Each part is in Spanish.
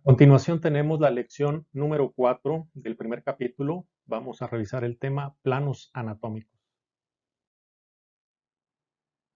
A continuación tenemos la lección número 4 del primer capítulo. Vamos a revisar el tema planos anatómicos.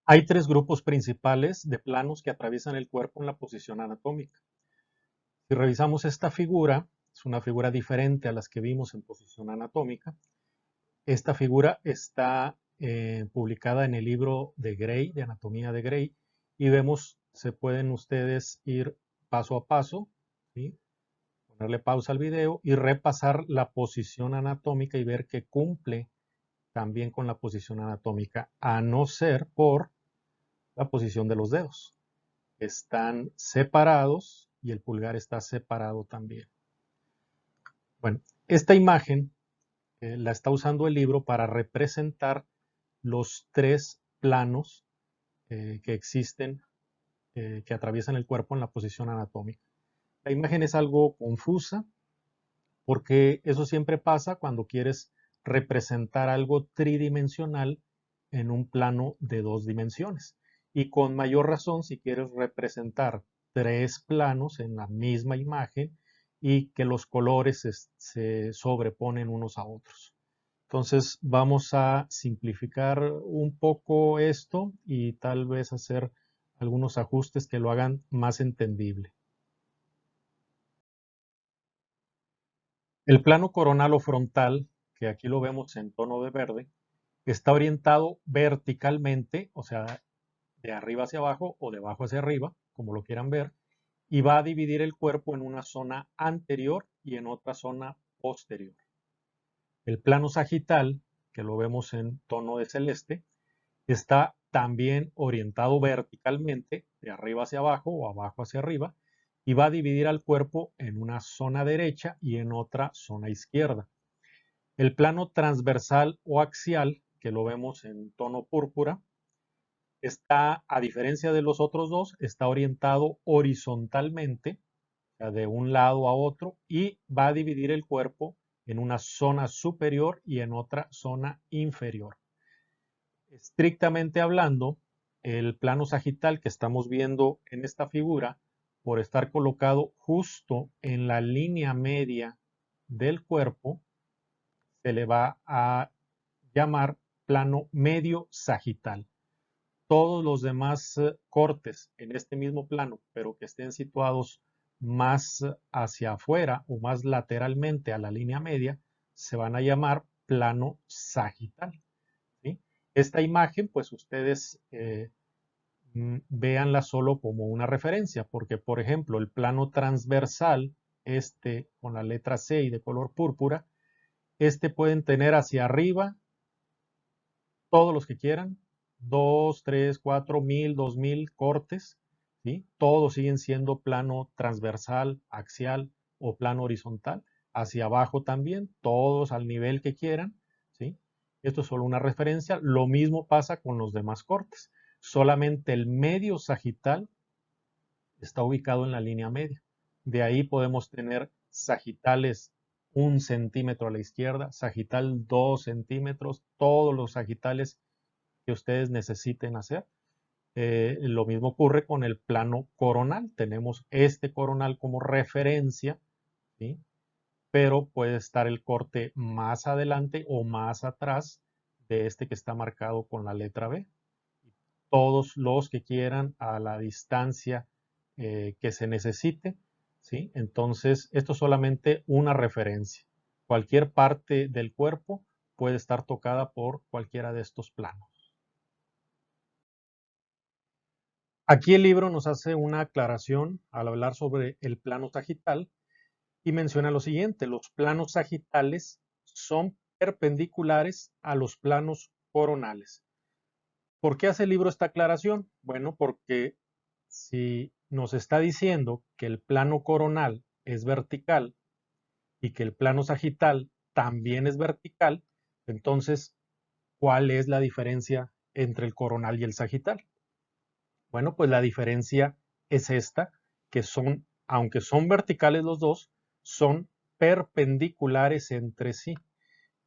Hay tres grupos principales de planos que atraviesan el cuerpo en la posición anatómica. Si revisamos esta figura, es una figura diferente a las que vimos en posición anatómica. Esta figura está publicada en el libro de Gray, de Anatomía de Gray, y vemos, se pueden ustedes ir paso a paso, ¿sí? Ponerle pausa al video y repasar la posición anatómica y ver que cumple también con la posición anatómica, a no ser por la posición de los dedos. Están separados y el pulgar está separado también. Bueno, esta imagen la está usando el libro para representar los tres planos que existen, que atraviesan el cuerpo en la posición anatómica. La imagen es algo confusa, porque eso siempre pasa cuando quieres representar algo tridimensional en un plano de dos dimensiones. Y con mayor razón si quieres representar tres planos en la misma imagen y que los colores se sobreponen unos a otros. Entonces vamos a simplificar un poco esto y tal vez hacer algunos ajustes que lo hagan más entendible. El plano coronal o frontal, que aquí lo vemos en tono de verde, está orientado verticalmente, o sea, de arriba hacia abajo o de abajo hacia arriba, como lo quieran ver, y va a dividir el cuerpo en una zona anterior y en otra zona posterior. El plano sagital, que lo vemos en tono de celeste, está también orientado verticalmente, de arriba hacia abajo o abajo hacia arriba, y va a dividir al cuerpo en una zona derecha y en otra zona izquierda. El plano transversal o axial, que lo vemos en tono púrpura, está, a diferencia de los otros dos, está orientado horizontalmente, o sea, de un lado a otro, y va a dividir el cuerpo en una zona superior y en otra zona inferior. Estrictamente hablando, el plano sagital que estamos viendo en esta figura, por estar colocado justo en la línea media del cuerpo, se le va a llamar plano medio sagital. Todos los demás cortes en este mismo plano, pero que estén situados más hacia afuera o más lateralmente a la línea media, se van a llamar plano sagital, ¿sí? Esta imagen, pues ustedes véanla solo como una referencia, porque por ejemplo el plano transversal, este con la letra C y de color púrpura, este pueden tener hacia arriba todos los que quieran, 2, 3, 4, 1000, 2000 cortes, ¿sí? Todos siguen siendo plano transversal, axial o plano horizontal. Hacia abajo también, todos al nivel que quieran, ¿sí? Esto es solo una referencia. Lo mismo pasa con los demás cortes. Solamente el medio sagital está ubicado en la línea media. De ahí podemos tener sagitales 1 centímetro a la izquierda, sagital 2 centímetros, todos los sagitales que ustedes necesiten hacer. Lo mismo ocurre con el plano coronal. Tenemos este coronal como referencia, ¿sí? Pero puede estar el corte más adelante o más atrás de este que está marcado con la letra B. Todos los que quieran a la distancia que se necesite, ¿sí? Entonces, esto es solamente una referencia. Cualquier parte del cuerpo puede estar tocada por cualquiera de estos planos. Aquí el libro nos hace una aclaración al hablar sobre el plano sagital y menciona lo siguiente: los planos sagitales son perpendiculares a los planos coronales. ¿Por qué hace el libro esta aclaración? Bueno, porque si nos está diciendo que el plano coronal es vertical y que el plano sagital también es vertical, entonces, ¿cuál es la diferencia entre el coronal y el sagital? Bueno, pues la diferencia es esta, que son, aunque son verticales los dos, son perpendiculares entre sí.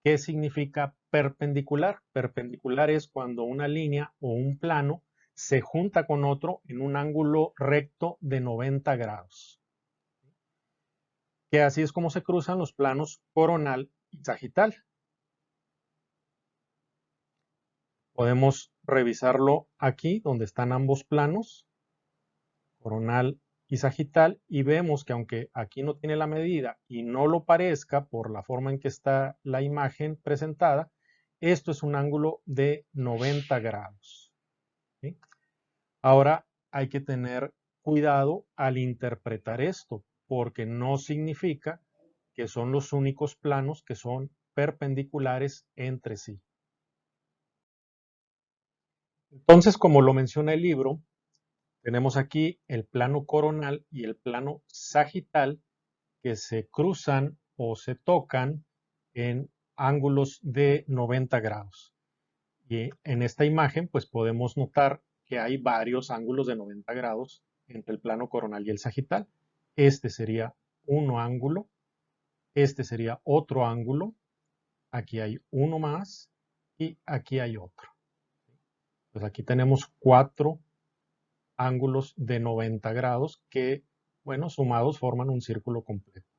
¿Qué significa perpendicular? Perpendicular es cuando una línea o un plano se junta con otro en un ángulo recto de 90 grados. que así es como se cruzan los planos coronal y sagital. Podemos revisarlo aquí, donde están ambos planos, coronal y sagital, y vemos que aunque aquí no tiene la medida y no lo parezca por la forma en que está la imagen presentada, esto es un ángulo de 90 grados. ¿Sí? Ahora hay que tener cuidado al interpretar esto, porque no significa que son los únicos planos que son perpendiculares entre sí. Entonces, como lo menciona el libro, tenemos aquí el plano coronal y el plano sagital que se cruzan o se tocan en ángulos de 90 grados. Y en esta imagen, pues podemos notar que hay varios ángulos de 90 grados entre el plano coronal y el sagital. Este sería un ángulo, este sería otro ángulo, aquí hay uno más y aquí hay otro. Pues aquí tenemos 4 ángulos de 90 grados que, bueno, sumados forman un círculo completo.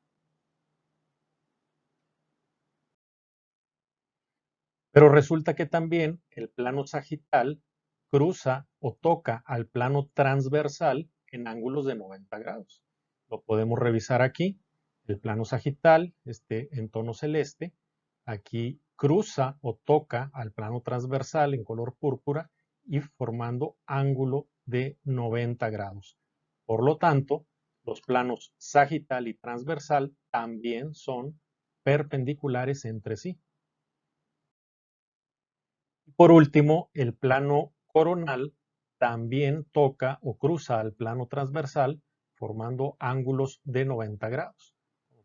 Pero resulta que también el plano sagital cruza o toca al plano transversal en ángulos de 90 grados. Lo podemos revisar aquí. El plano sagital, en tono celeste, aquí cruza o toca al plano transversal en color púrpura y formando ángulo de 90 grados. Por lo tanto, los planos sagital y transversal también son perpendiculares entre sí. Por último, el plano coronal también toca o cruza al plano transversal formando ángulos de 90 grados.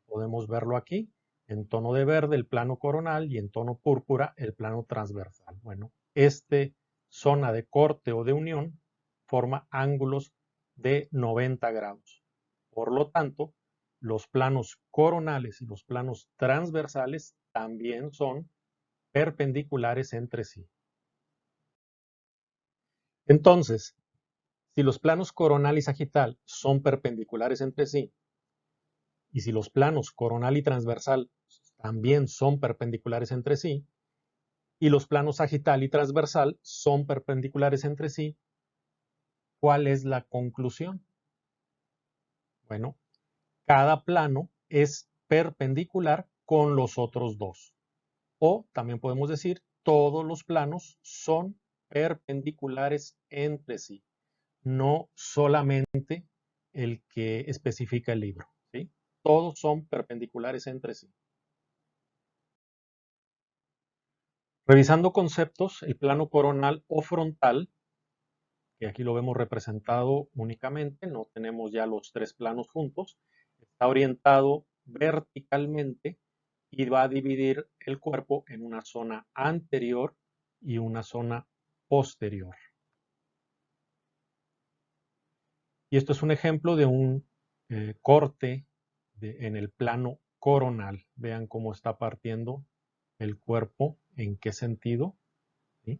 Podemos verlo aquí, en tono de verde el plano coronal y en tono púrpura el plano transversal. Bueno, esta zona de corte o de unión forma ángulos de 90 grados. Por lo tanto, los planos coronales y los planos transversales también son perpendiculares entre sí. Entonces, si los planos coronal y sagital son perpendiculares entre sí, y si los planos coronal y transversal también son perpendiculares entre sí, y los planos sagital y transversal son perpendiculares entre sí, ¿cuál es la conclusión? Bueno, cada plano es perpendicular con los otros dos. O también podemos decir, todos los planos son perpendiculares entre sí, no solamente el que especifica el libro, ¿sí? Todos son perpendiculares entre sí. Revisando conceptos, el plano coronal o frontal, que aquí lo vemos representado únicamente, no tenemos ya los 3 planos juntos, está orientado verticalmente y va a dividir el cuerpo en una zona anterior y una zona posterior. Y esto es un ejemplo de un corte en el plano coronal. Vean cómo está partiendo el cuerpo, en qué sentido. ¿Sí?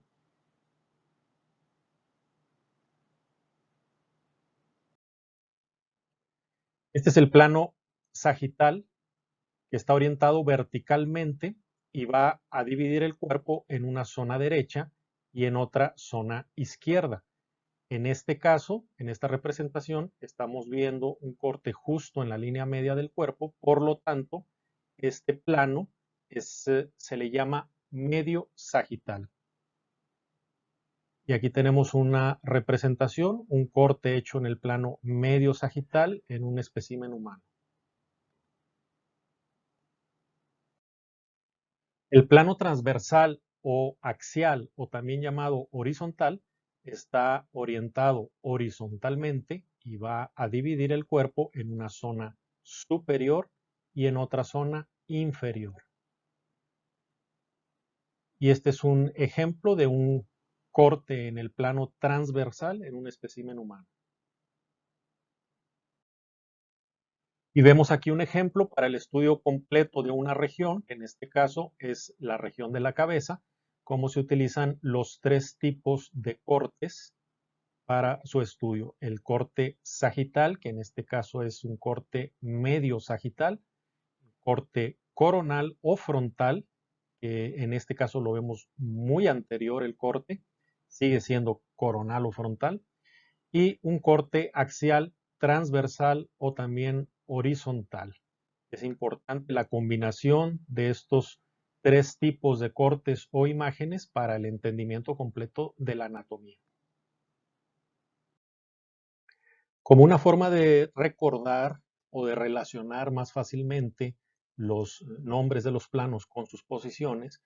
Este es el plano sagital que está orientado verticalmente y va a dividir el cuerpo en una zona derecha y en otra zona izquierda. En este caso, en esta representación, estamos viendo un corte justo en la línea media del cuerpo, por lo tanto, este plano se le llama medio sagital. Y aquí tenemos una representación, un corte hecho en el plano medio sagital en un espécimen humano. El plano transversal o axial o también llamado horizontal está orientado horizontalmente y va a dividir el cuerpo en una zona superior y en otra zona inferior. Y este es un ejemplo de un corte en el plano transversal en un espécimen humano. Y vemos aquí un ejemplo para el estudio completo de una región, que en este caso es la región de la cabeza, cómo se utilizan los 3 tipos de cortes para su estudio. El corte sagital, que en este caso es un corte medio sagital, corte coronal o frontal, que en este caso lo vemos muy anterior el corte, sigue siendo coronal o frontal, y un corte axial, transversal o también horizontal. Es importante la combinación de estos tres tipos de cortes o imágenes para el entendimiento completo de la anatomía. Como una forma de recordar o de relacionar más fácilmente los nombres de los planos con sus posiciones,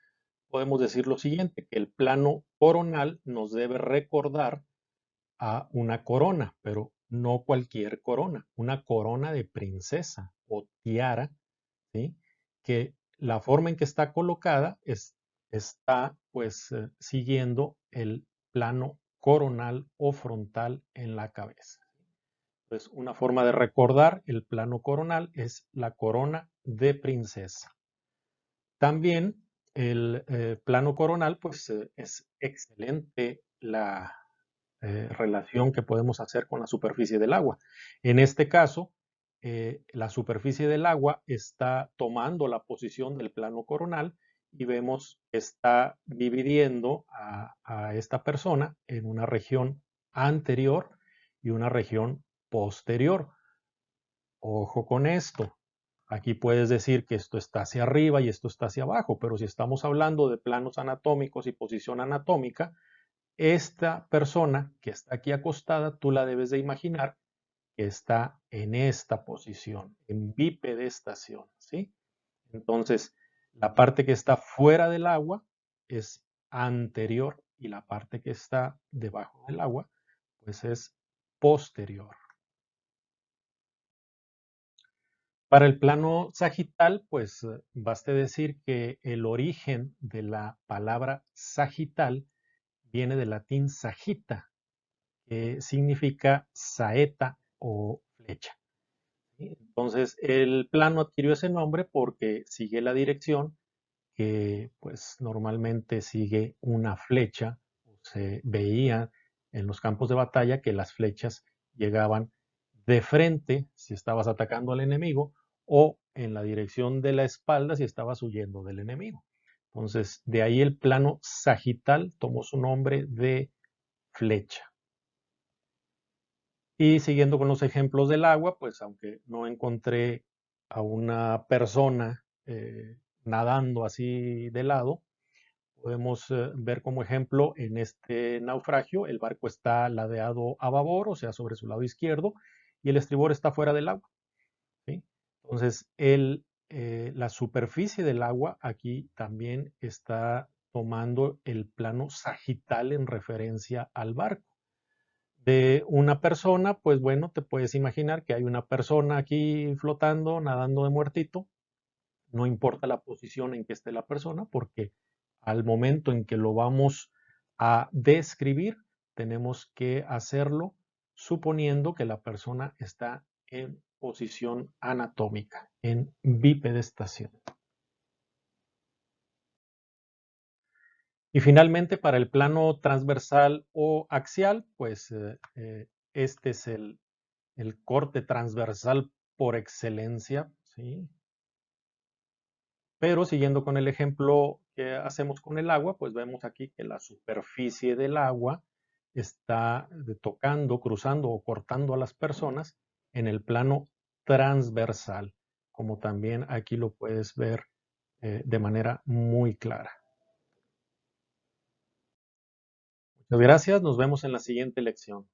podemos decir lo siguiente, que el plano coronal nos debe recordar a una corona, pero no cualquier corona, una corona de princesa o tiara, ¿sí? Que la forma en que está colocada está pues siguiendo el plano coronal o frontal en la cabeza. Entonces, una forma de recordar el plano coronal es la corona de princesa. También el plano coronal, pues es excelente la relación que podemos hacer con la superficie del agua. En este caso, la superficie del agua está tomando la posición del plano coronal y vemos que está dividiendo a esta persona en una región anterior y una región posterior. Ojo con esto. Aquí puedes decir que esto está hacia arriba y esto está hacia abajo, pero si estamos hablando de planos anatómicos y posición anatómica, esta persona que está aquí acostada, tú la debes de imaginar que está en esta posición, en bipedestación, ¿sí? Entonces, la parte que está fuera del agua es anterior y la parte que está debajo del agua, pues es posterior. Para el plano sagital, pues baste decir que el origen de la palabra sagital viene del latín sagita, que significa saeta o flecha. ¿Sí? Entonces, el plano adquirió ese nombre porque sigue la dirección que pues normalmente sigue una flecha. Se veía en los campos de batalla que las flechas llegaban de frente si estabas atacando al enemigo o en la dirección de la espalda si estabas huyendo del enemigo. Entonces, de ahí el plano sagital tomó su nombre de flecha. Y siguiendo con los ejemplos del agua, pues aunque no encontré a una persona nadando así de lado, podemos ver como ejemplo en este naufragio, el barco está ladeado a babor, o sea, sobre su lado izquierdo, y el estribor está fuera del agua, ¿sí? Entonces, la superficie del agua aquí también está tomando el plano sagital en referencia al barco. De una persona, pues bueno, te puedes imaginar que hay una persona aquí flotando, nadando de muertito. No importa la posición en que esté la persona, porque al momento en que lo vamos a describir, tenemos que hacerlo suponiendo que la persona está en posición anatómica, en bipedestación. Y finalmente, para el plano transversal o axial, pues este es el corte transversal por excelencia, ¿sí? Pero siguiendo con el ejemplo que hacemos con el agua, pues vemos aquí que la superficie del agua está tocando, cruzando o cortando a las personas en el plano transversal, como también aquí lo puedes ver de manera muy clara. Muchas gracias, nos vemos en la siguiente lección.